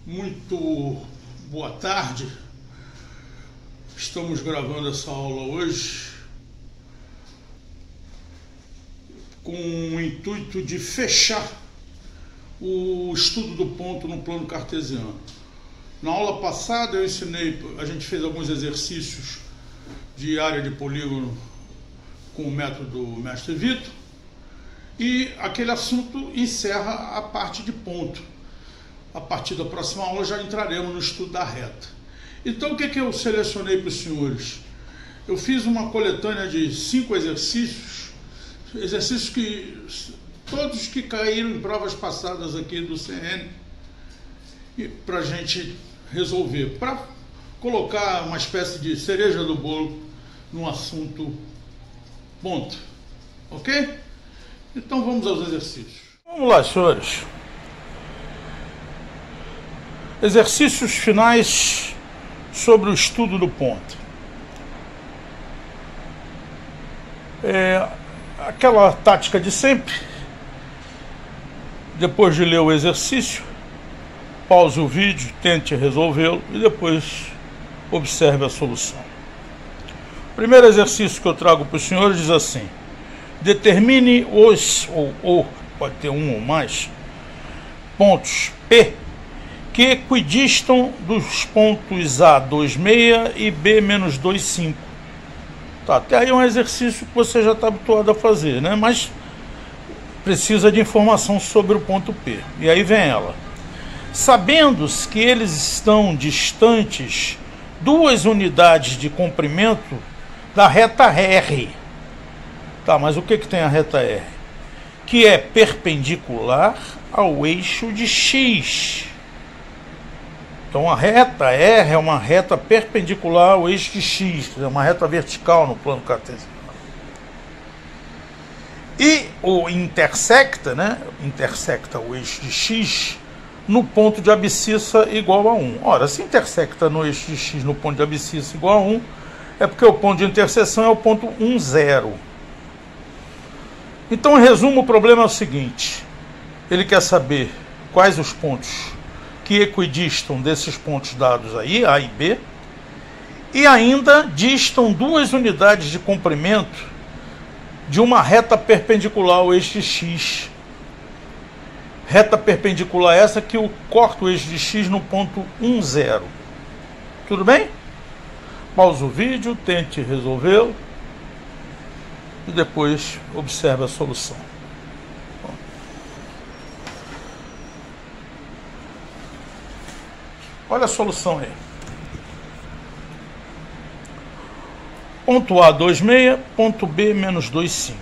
Muito boa tarde. Estamos gravando essa aula hoje com o intuito de fechar o estudo do ponto no plano cartesiano. Na aula passada a gente fez alguns exercícios de área de polígono com o método Mestre Vitor, e aquele assunto encerra a parte de ponto. A partir da próxima aula já entraremos no estudo da reta. Então o que eu selecionei para os senhores? Eu fiz uma coletânea de 5 exercícios que todos que caíram em provas passadas aqui do CN, para a gente resolver, para colocar uma espécie de cereja do bolo no assunto ponto. Ok? Então vamos aos exercícios. Vamos lá, senhores. Exercícios finais sobre o estudo do ponto. Aquela tática de sempre. Depois de ler o exercício, pause o vídeo, tente resolvê-lo e depois observe a solução. O primeiro exercício que eu trago para os senhores diz assim: determine os, ou pode ter um ou mais, pontos P que equidistam dos pontos A 2,6 e B menos 2,5. Tá, até aí é um exercício que você já está habituado a fazer, né? Mas precisa de informação sobre o ponto P. E aí vem ela. Sabendo que eles estão distantes 2 unidades de comprimento da reta R. Tá, mas o que tem a reta R? Que é perpendicular ao eixo de X. Então a reta R é uma reta perpendicular ao eixo de X, é uma reta vertical no plano cartesiano. E o intersecta, né? Intersecta o eixo de X no ponto de abscissa igual a 1. Ora, se intersecta no eixo de X no ponto de abscissa igual a 1, é porque o ponto de interseção é o ponto 1, 0. Então, em resumo, o problema é o seguinte: ele quer saber quais os pontos que equidistam desses pontos dados aí, A e B, e ainda distam 2 unidades de comprimento de uma reta perpendicular ao eixo de X. Reta perpendicular essa que corta o eixo de X no ponto 1, 0. Tudo bem? Pause o vídeo, tente resolvê-lo e depois observe a solução. Olha a solução aí. Ponto A 2,6, ponto B menos 2,5.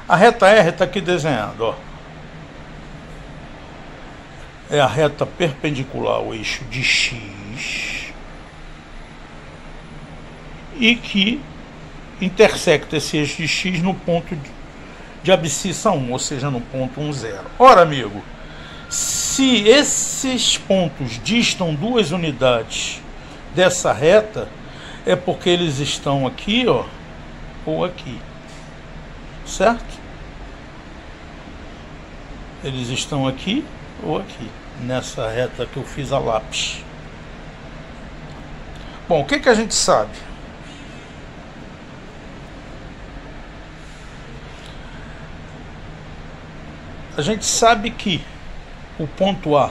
A reta R está aqui desenhada, ó. É a reta perpendicular ao eixo de X e que intersecta esse eixo de X no ponto de abscissa 1, ou seja, no ponto 1, 0. Ora, amigo, se esses pontos distam 2 unidades dessa reta, é porque eles estão aqui, ó, ou aqui, certo? Eles estão aqui ou aqui, nessa reta que eu fiz a lápis. Bom, o que a gente sabe? A gente sabe que o ponto A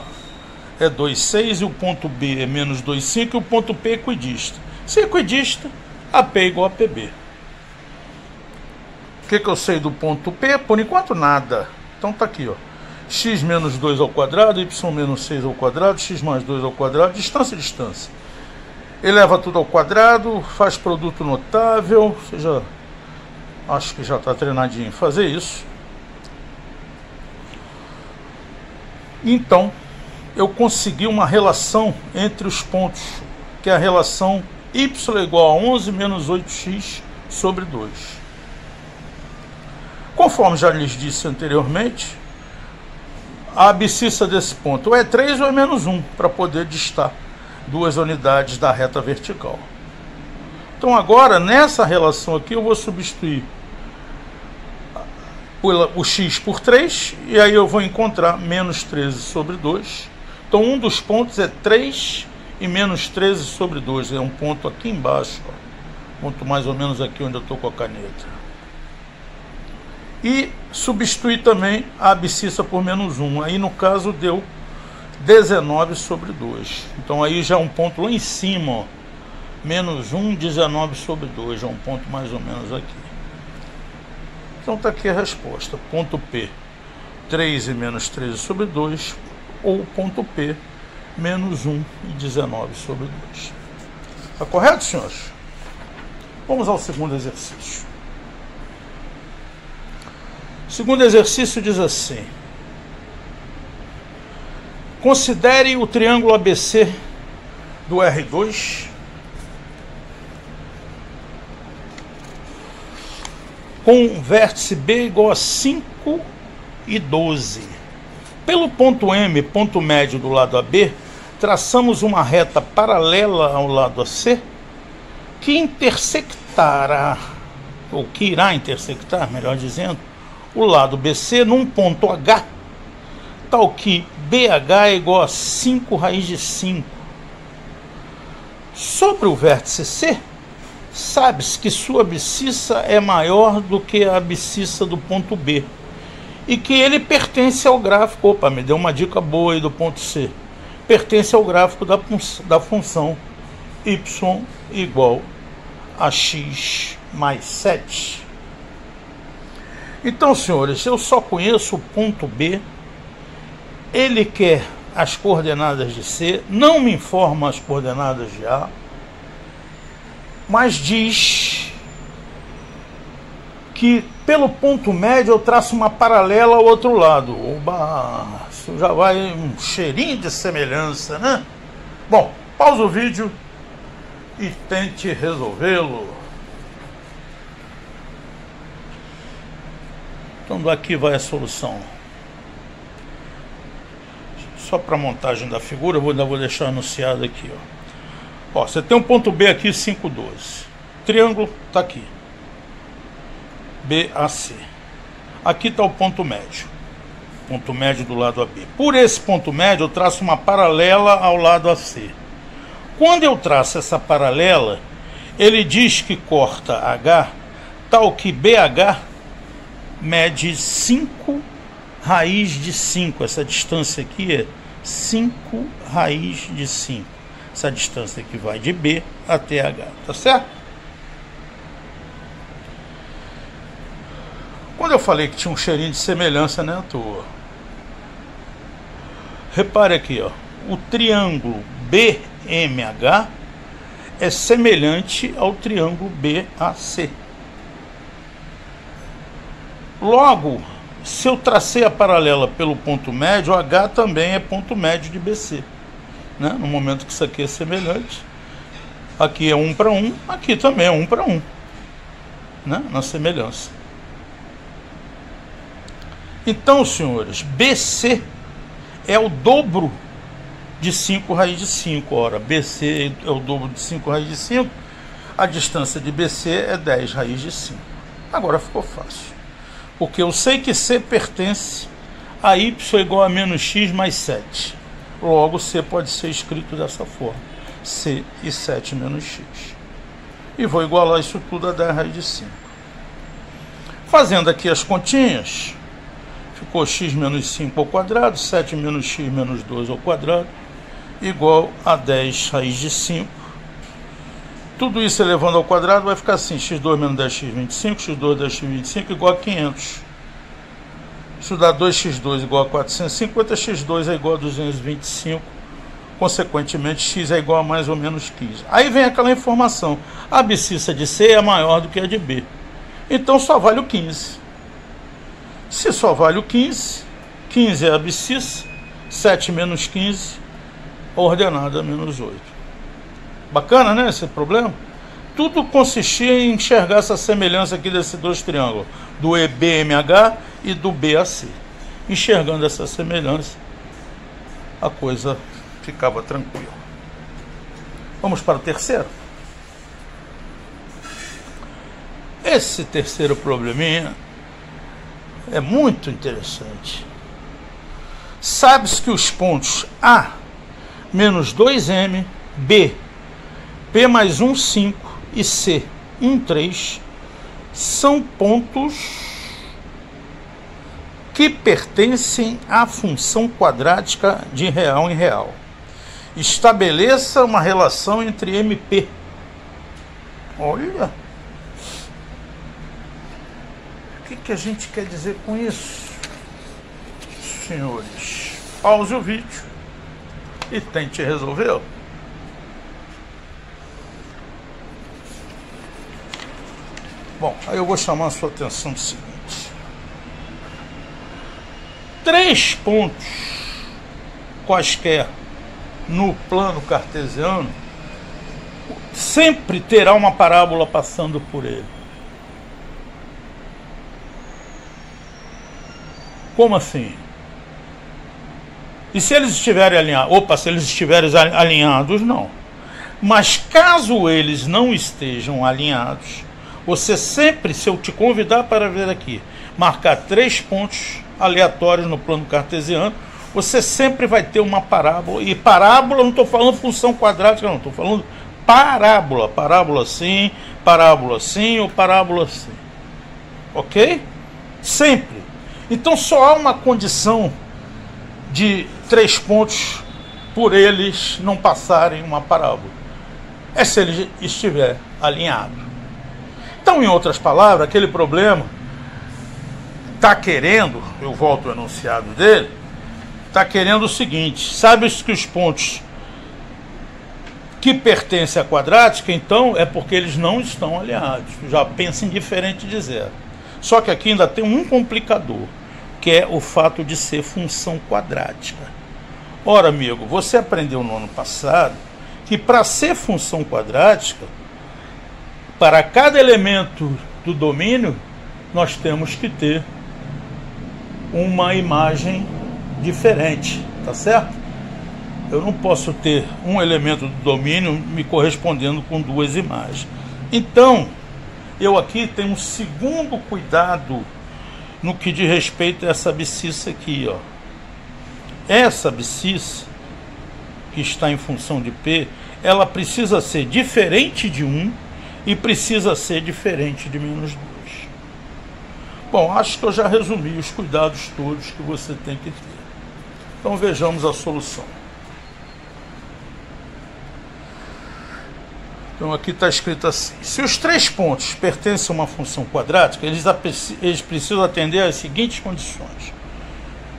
é 2,6 e o ponto B é menos 2,5 e o ponto P é equidista. Se equidista, AP é igual a PB. O que eu sei do ponto P? Por enquanto nada. Então tá aqui, ó. X menos 2 ao quadrado, Y menos 6 ao quadrado, X mais 2 ao quadrado, distância, distância. Eleva tudo ao quadrado, faz produto notável. Você já, acho que já está treinadinho em fazer isso. Então, eu consegui uma relação entre os pontos, que é a relação y igual a 11 menos 8x sobre 2. Conforme já lhes disse anteriormente, a abscissa desse ponto ou é 3 ou é menos 1, para poder distar 2 unidades da reta vertical. Então agora, nessa relação aqui, eu vou substituir o x por 3, e aí eu vou encontrar menos 13 sobre 2, Então um dos pontos é 3 e menos 13 sobre 2. É um ponto aqui embaixo, ó. Ponto mais ou menos aqui onde eu estou com a caneta. E substituir também a abscissa por menos 1. Aí no caso deu 19 sobre 2. Então aí já é um ponto lá em cima, ó. Menos 1, 19 sobre 2. Já é um ponto mais ou menos aqui. Então está aqui a resposta. Ponto P, 3 e menos 13 sobre 2. Ou ponto P, menos 1 e 19 sobre 2. Está correto, senhores? Vamos ao segundo exercício. O segundo exercício diz assim: considere o triângulo ABC do R2 com vértice B igual a 5 e 12. Pelo ponto M, ponto médio do lado AB, traçamos uma reta paralela ao lado AC que intersectará, ou que irá intersectar, melhor dizendo, o lado BC num ponto H, tal que BH é igual a 5 raiz de 5. Sobre o vértice C, sabe-se que sua abscissa é maior do que a abscissa do ponto B e que ele pertence ao gráfico, opa, me deu uma dica boa aí do ponto C, pertence ao gráfico da função y igual a x mais 7. Então, senhores, eu só conheço o ponto B, ele quer as coordenadas de C, não me informa as coordenadas de A, mas diz que pelo ponto médio eu traço uma paralela ao outro lado. Oba, isso já vai um cheirinho de semelhança, né? Bom, pausa o vídeo e tente resolvê-lo. Então daqui vai a solução. Só para montagem da figura, eu ainda vou deixar anunciado aqui, ó. Ó, você tem um ponto B aqui, 5, 12. Triângulo está aqui. BAC. Aqui está o ponto médio. Ponto médio do lado AB. Por esse ponto médio eu traço uma paralela ao lado AC. Quando eu traço essa paralela, ele diz que corta H, tal que BH mede 5 raiz de 5. Essa distância aqui é 5 raiz de 5. Essa distância que vai de B até H, tá certo? Quando eu falei que tinha um cheirinho de semelhança, né, à toa. Repare aqui, ó. O triângulo BMH é semelhante ao triângulo BAC. Logo, se eu tracei a paralela pelo ponto médio, H também é ponto médio de BC. Né? No momento que isso aqui é semelhante, aqui é 1 para 1, aqui também é 1 para 1, né? Na semelhança. Então, senhores, BC é o dobro de 5 raiz de 5. Ora, BC é o dobro de 5 raiz de 5, a distância de BC é 10 raiz de 5. Agora ficou fácil, porque eu sei que C pertence a y igual a menos x mais 7. Logo, C pode ser escrito dessa forma: C e 7 menos x. E vou igualar isso tudo a 10 raiz de 5. Fazendo aqui as continhas, ficou x menos 5 ao quadrado, 7 menos x menos 2 ao quadrado, igual a 10 raiz de 5. Tudo isso elevando ao quadrado vai ficar assim: x2 menos 10x, 25, x2 10x, 25 igual a 500. Isso dá 2x2 igual a 450, x2 é igual a 225, consequentemente x é igual a mais ou menos 15. Aí vem aquela informação: a abscissa de C é maior do que a de B, então só vale o 15. Se só vale o 15, 15 é a abscissa, 7 menos 15, ordenada menos 8. Bacana, né, esse problema? Tudo consistia em enxergar essa semelhança aqui desses dois triângulos, do EBMH e do BAC. Enxergando essa semelhança, a coisa ficava tranquila. Vamos para o terceiro? Esse terceiro probleminha é muito interessante. Sabe-se que os pontos A menos 2m, B, P mais 1, 5 e C, 1, 3, são pontos que pertencem à função quadrática de real em real. Estabeleça uma relação entre MP. Olha, o que a gente quer dizer com isso, senhores? Pause o vídeo e tente resolvê-lo. Bom, aí eu vou chamar a sua atenção do seguinte: 3 pontos quaisquer no plano cartesiano sempre terá uma parábola passando por ele. Como assim? E se eles estiverem alinhados? Opa, se eles estiverem alinhados, não. Mas caso eles não estejam alinhados, você sempre, se eu te convidar para ver aqui, marcar 3 pontos aleatórios no plano cartesiano, você sempre vai ter uma parábola. E parábola, não estou falando função quadrática, não, estou falando parábola. Parábola assim ou parábola assim. Ok? Sempre. Então só há uma condição de 3 pontos por eles não passarem uma parábola. É se ele estiver alinhado. Então, em outras palavras, aquele problema está querendo, eu volto ao enunciado dele, está querendo o seguinte: sabe que os pontos que pertencem à quadrática, então, é porque eles não estão alinhados. Já pensa em diferente de zero. Só que aqui ainda tem um complicador, que é o fato de ser função quadrática. Ora, amigo, você aprendeu no ano passado que para ser função quadrática, para cada elemento do domínio, nós temos que ter uma imagem diferente, tá certo? Eu não posso ter um elemento do domínio me correspondendo com 2 imagens. Então, eu aqui tenho um segundo cuidado no que diz respeito a essa abscissa aqui, ó. Essa abscissa, que está em função de P, ela precisa ser diferente de 1 e precisa ser diferente de menos 2. Bom, acho que eu já resumi os cuidados todos que você tem que ter. Então vejamos a solução. Então aqui está escrito assim: se os 3 pontos pertencem a uma função quadrática, eles precisam atender às seguintes condições.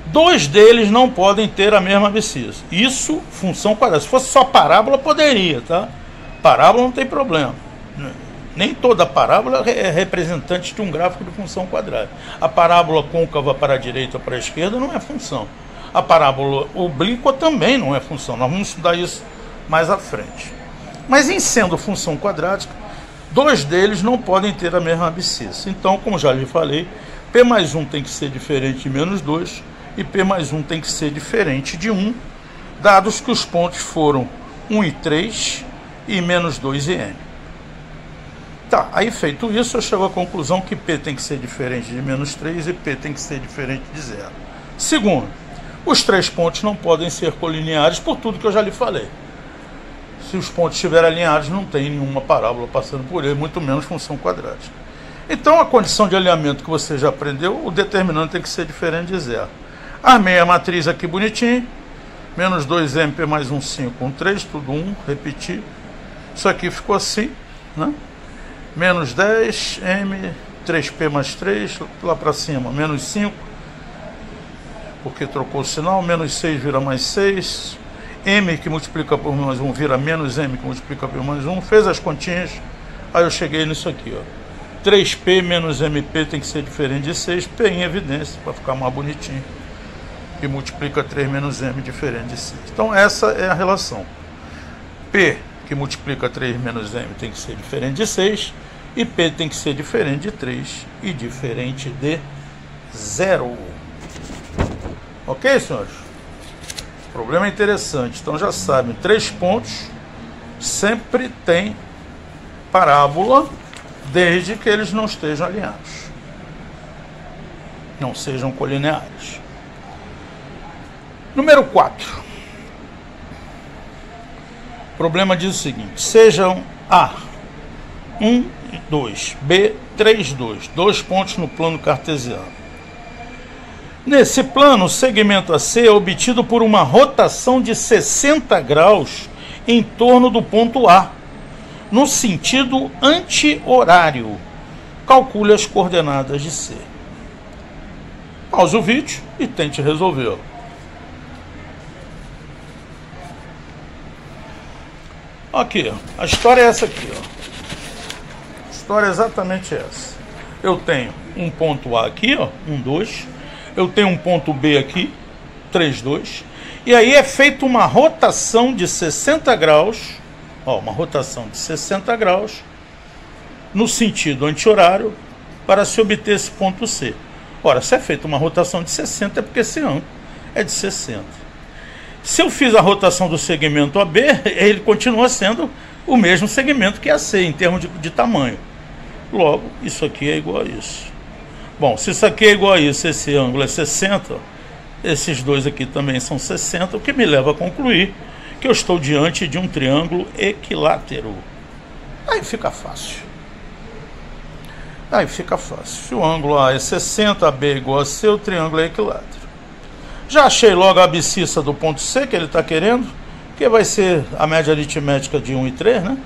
2 deles não podem ter a mesma abscissa. Isso, função quadrática. Se fosse só parábola, poderia, tá? Parábola não tem problema. Nem toda parábola é representante de um gráfico de função quadrática. A parábola côncava para a direita ou para a esquerda não é função. A parábola oblíqua também não é função. Nós vamos estudar isso mais à frente. Mas em sendo função quadrática, 2 deles não podem ter a mesma abscissa. Então, como já lhe falei, P mais 1 tem que ser diferente de menos 2 e P mais 1 tem que ser diferente de 1, dados que os pontos foram 1 e 3 e menos 2 e n. Tá, aí feito isso, eu chego à conclusão que P tem que ser diferente de menos 3 e P tem que ser diferente de 0. Segundo, os 3 pontos não podem ser colineares por tudo que eu já lhe falei. Se os pontos estiverem alinhados, não tem nenhuma parábola passando por ele, muito menos função quadrática. Então, a condição de alinhamento que você já aprendeu, o determinante tem que ser diferente de 0. Armei a matriz aqui bonitinho. Menos 2m, P mais 1, 5, 1, 3, tudo 1, repetir. Isso aqui ficou assim, né? Menos 10, M, 3P mais 3, lá para cima, menos 5, porque trocou o sinal, menos 6 vira mais 6, M que multiplica por mais 1 vira menos M que multiplica por mais 1, fez as continhas, aí eu cheguei nisso aqui, ó. 3P menos MP tem que ser diferente de 6, P em evidência, para ficar mais bonitinho, que multiplica 3 menos M diferente de 6. Então essa é a relação. P que multiplica 3 menos M tem que ser diferente de 6, e P tem que ser diferente de 3 e diferente de 0. Ok, senhores? O problema é interessante. Então já sabem, 3 pontos sempre tem parábola, desde que eles não estejam alinhados, não sejam colineares. Número 4. problema diz o seguinte: sejam A 1, 2, B 3, 2, 2 pontos no plano cartesiano. Nesse plano, o segmento AC é obtido por uma rotação de 60 graus em torno do ponto A, no sentido anti-horário. Calcule as coordenadas de C. Pause o vídeo e tente resolvê-lo. Aqui, ó. A história é essa aqui, ó. A história é exatamente essa. Eu tenho um ponto A aqui, ó, 1, 2. Eu tenho um ponto B aqui, 3, 2. E aí é feita uma rotação de 60 graus, ó, uma rotação de 60 graus no sentido anti-horário para se obter esse ponto C. Ora, se é feita uma rotação de 60 é porque esse ângulo é de 60. Se eu fiz a rotação do segmento AB, ele continua sendo o mesmo segmento que AC em termos de tamanho. Logo, isso aqui é igual a isso. Bom, se isso aqui é igual a isso, esse ângulo é 60, esses dois aqui também são 60, o que me leva a concluir que eu estou diante de um triângulo equilátero. Aí fica fácil. Aí fica fácil. Se o ângulo A é 60, AB é igual a C, o triângulo é equilátero. Já achei logo a abscissa do ponto C que ele está querendo, que vai ser a média aritmética de 1 e 3, né?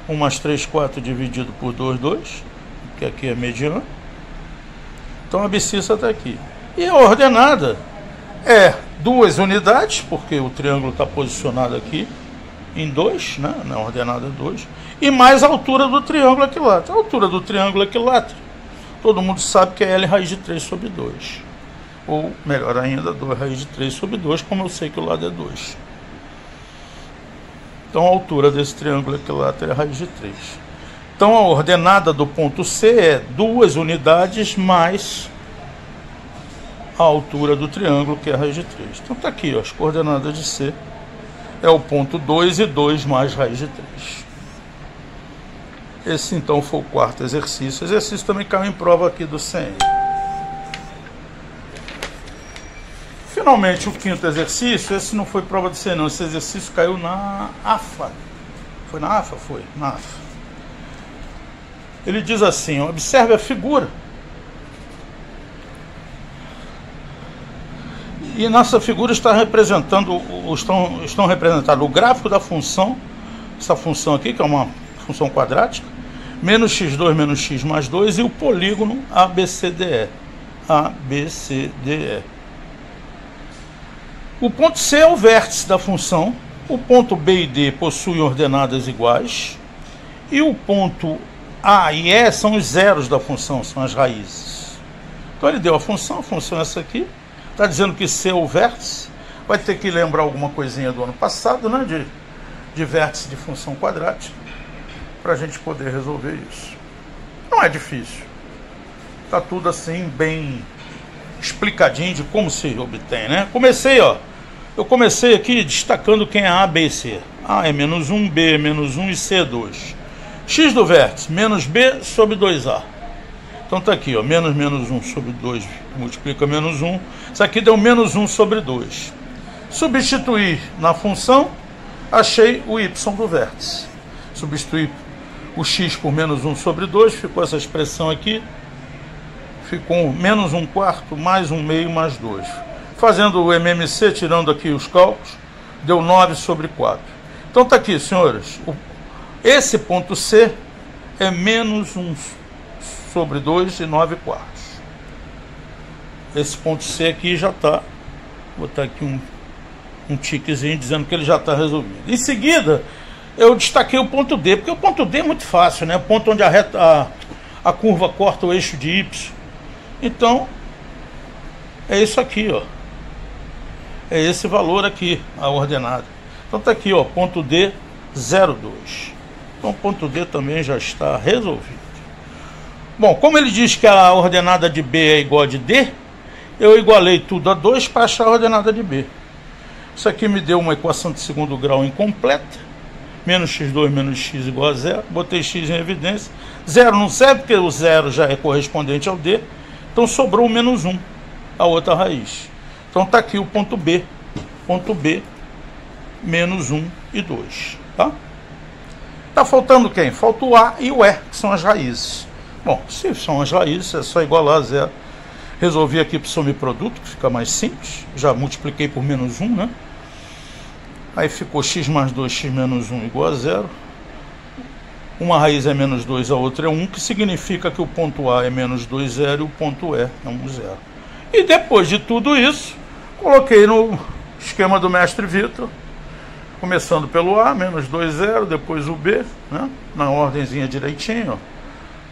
1 mais 3, 4 dividido por 2, 2, que aqui é mediano. Então a abscissa está aqui. E a ordenada é 2 unidades, porque o triângulo está posicionado aqui em 2, né? Na ordenada 2. E mais a altura do triângulo equilátero. A altura do triângulo equilátero, todo mundo sabe que é L raiz de 3 sobre 2. Ou, melhor ainda, 2 raiz de 3 sobre 2, como eu sei que o lado é 2. Então a altura desse triângulo equilátero é raiz de 3. Então a ordenada do ponto C é 2 unidades mais a altura do triângulo, que é a raiz de 3. Então está aqui, ó, as coordenadas de C é o ponto 2 e 2 mais raiz de 3. Esse então foi o quarto exercício. O exercício também caiu em prova aqui do CN. Finalmente o quinto exercício, esse não foi prova do CN não, esse exercício caiu na AFA. Foi na AFA? Foi, na AFA. Ele diz assim, ó, observe a figura. E nessa figura está representando, estão representando o gráfico da função, essa função aqui, que é uma função quadrática, menos x2 menos x mais 2, e o polígono ABCDE. ABCDE. O ponto C é o vértice da função, o ponto B e D possuem ordenadas iguais, e o ponto A e E são os zeros da função, são as raízes. Então ele deu a função é essa aqui, está dizendo que C é o vértice, vai ter que lembrar alguma coisinha do ano passado, né, de vértice de função quadrática, para a gente poder resolver isso. Não é difícil, está tudo assim bem explicadinho de como se obtém, né? Eu comecei aqui destacando quem é A, B e C. A é menos 1, B é menos 1 e C é 2. X do vértice, menos B sobre 2A. Então tá aqui, ó, menos 1 sobre 2 multiplica menos 1. Isso aqui deu menos 1 sobre 2. Substituir na função, achei o y do vértice. Substituir o x por menos 1 sobre 2, ficou essa expressão aqui. Ficou menos 1 quarto mais 1 meio mais 2. Fazendo o MMC, tirando aqui os cálculos, deu 9 sobre 4. Então tá aqui, senhores. Esse ponto C é menos 1 sobre 2 e 9 quartos. Esse ponto C aqui já está. Vou botar aqui um tiquezinho dizendo que ele já está resolvido. Em seguida, eu destaquei o ponto D, porque o ponto D é muito fácil, né? O ponto onde a curva corta o eixo de Y. Então, é isso aqui, ó. É esse valor aqui, a ordenada. Então tá aqui, ó, ponto D, 0,2. Então o ponto D também já está resolvido. Bom, como ele diz que a ordenada de B é igual a de D, eu igualei tudo a 2 para achar a ordenada de B. Isso aqui me deu uma equação de segundo grau incompleta. Menos x2 menos x igual a 0. Botei x em evidência. 0 não serve porque o 0 já é correspondente ao D. Então sobrou o menos 1, a outra raiz. Então está aqui o ponto B, menos 1 e 2, tá? Tá faltando quem? Falta o A e o E, que são as raízes. Bom, se são as raízes, é só igualar a zero. Resolvi aqui para o subproduto, que fica mais simples. Já multipliquei por menos 1, né? Aí ficou x mais 2, x menos 1 igual a zero. Uma raiz é menos 2, a outra é 1, que significa que o ponto A é menos 2, 0 e o ponto E é 1, 0. E depois de tudo isso, coloquei no esquema do mestre Vitor, começando pelo A, menos 2, 0, depois o B, né? Na ordemzinha direitinho, ó.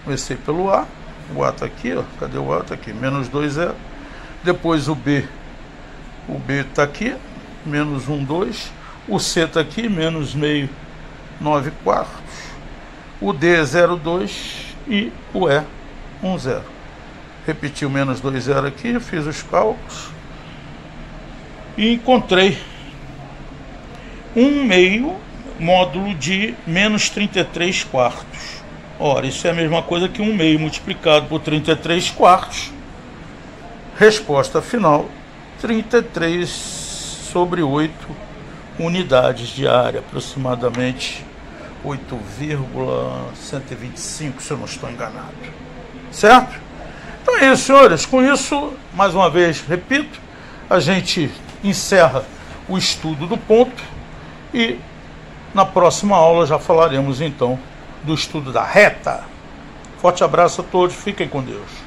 Comecei pelo A, o A está aqui, ó. Cadê o A? Está aqui, menos 2, 0. Depois o B está aqui, menos 1, 2. O C está aqui, menos meio, 9 quartos. O D é 0,2 e o E 1, 0. Repeti o menos 2, 0 aqui, fiz os cálculos e encontrei 1 meio módulo de menos 33 quartos. Ora, isso é a mesma coisa que 1 meio multiplicado por 33 quartos. Resposta final, 33 sobre 8 unidades de área, aproximadamente 8,125, se eu não estou enganado. Certo? Então é isso, senhores. Com isso, mais uma vez, repito, a gente encerra o estudo do ponto e na próxima aula já falaremos então do estudo da reta. Forte abraço a todos, fiquem com Deus.